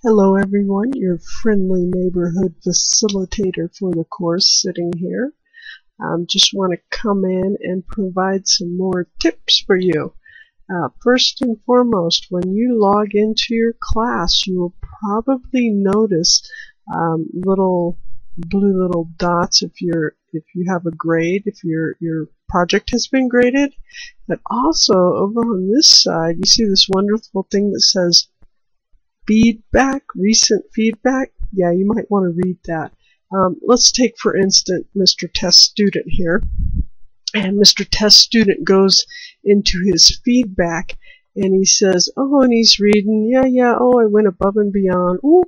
Hello everyone, your friendly neighborhood facilitator for the course sitting here. Just want to come in and provide some more tips for you. First and foremost, when you log into your class, you will probably notice little blue dots if you have a grade, if your project has been graded. But also over on this side, you see this wonderful thing that says feedback, recent feedback. Yeah, you might want to read that. Let's take, for instance, Mr. Test Student here. And Mr. Test Student goes into his feedback and he says, oh, and he's reading, oh, I went above and beyond. Ooh,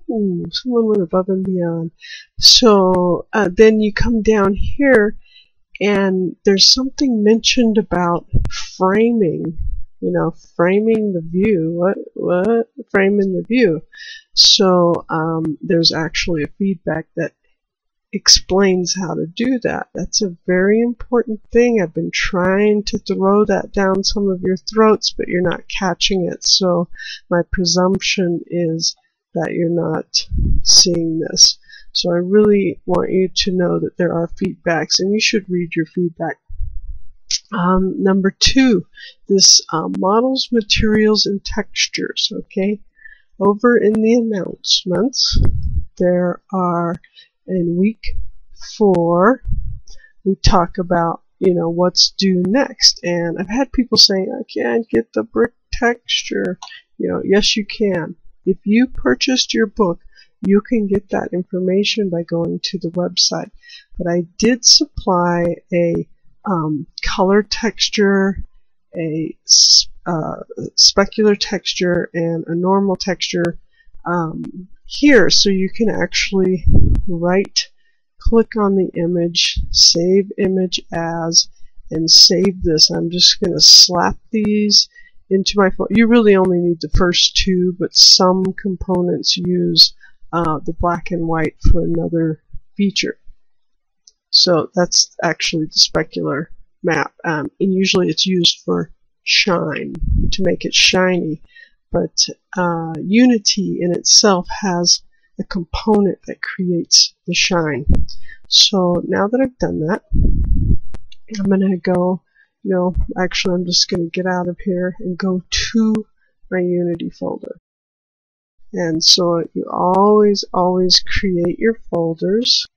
someone went above and beyond. So then you come down here and there's something mentioned about framing. Framing the view. What? Framing the view. So there's actually a feedback that explains how to do that. That's a very important thing. I've been trying to throw that down some of your throats, but you're not catching it. So my presumption is that you're not seeing this. So I really want you to know that there are feedbacks, and you should read your feedback. Number 2, this models, materials, and textures. Okay, over in the announcements, there are in week 4, we talk about what's due next. And I've had people saying, I can't get the brick texture. Yes, you can. If you purchased your book, you can get that information by going to the website. But I did supply a color texture, a specular texture, and a normal texture here, so you can actually click on the image, save image as, and save this. I'm just going to slap these into my phone. You really only need the first 2, but some components use the black and white for another feature. So that's actually the specular map, and usually it's used for shine, to make it shiny. But Unity in itself has a component that creates the shine. So now that I've done that, I'm going to go, actually I'm just going to get out of here and go to my Unity folder. And so you always create your folders.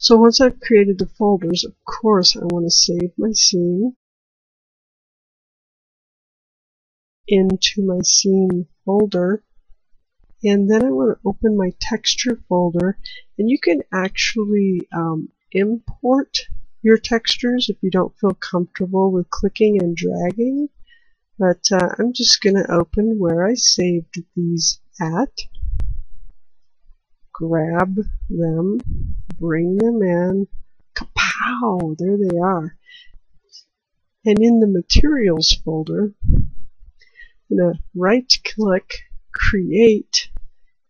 So once I've created the folders, of course I want to save my scene into my scene folder, and then I want to open my texture folder, and you can actually import your textures if you don't feel comfortable with clicking and dragging. But I'm just going to open where I saved these at, grab them, bring them in, kapow, there they are. And in the materials folder, I'm going to right click, create,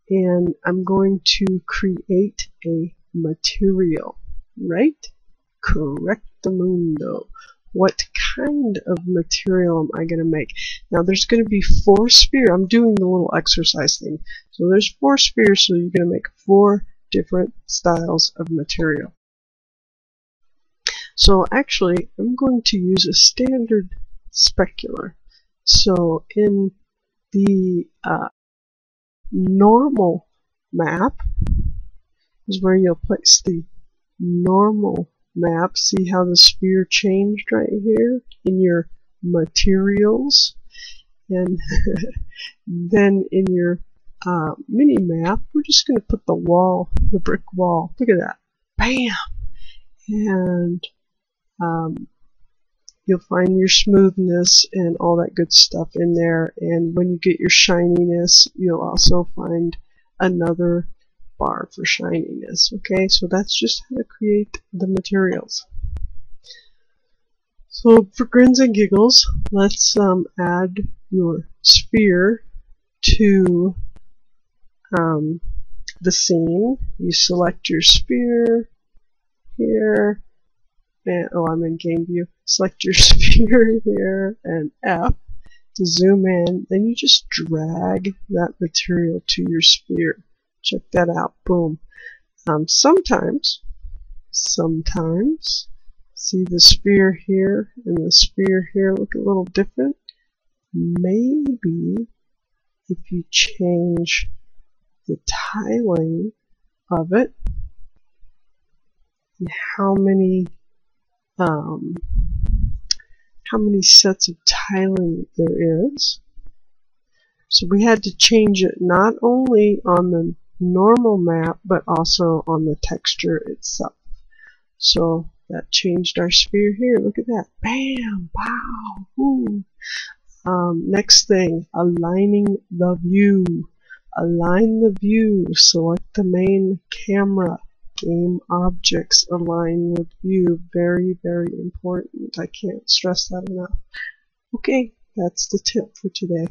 and I'm going to create a material. Right? Correctamundo. What kind of material am I going to make? Now there's going to be 4 spheres. I'm doing the little exercise thing. So there's 4 spheres, so you're going to make 4 different styles of material. So actually, I'm going to use a standard specular. So in the normal map is where you'll place the normal map. See how the sphere changed right here in your materials, and then in your mini map, we're just going to put the wall, the brick wall. Look at that, bam, and you'll find your smoothness and all that good stuff in there. And when you get your shininess, you'll also find another bar for shininess. Okay, so that's just how to create the materials. So for grins and giggles, let's add your sphere to the scene. You select your sphere here, and I'm in game view. Select your sphere here and F, To zoom in, then you just drag that material to your sphere. Check that out. Boom. Sometimes, see the sphere here and the sphere here look a little different? Maybe if you change the tiling of it and how many sets of tiling there is. So we had to change it not only on the normal map but also on the texture itself. So that changed our sphere here. Look at that. Bam! Wow! Woo. Next thing, aligning the view. Align the view. Select the main camera. Game objects align with view. Very, very important. I can't stress that enough. Okay, that's the tip for today.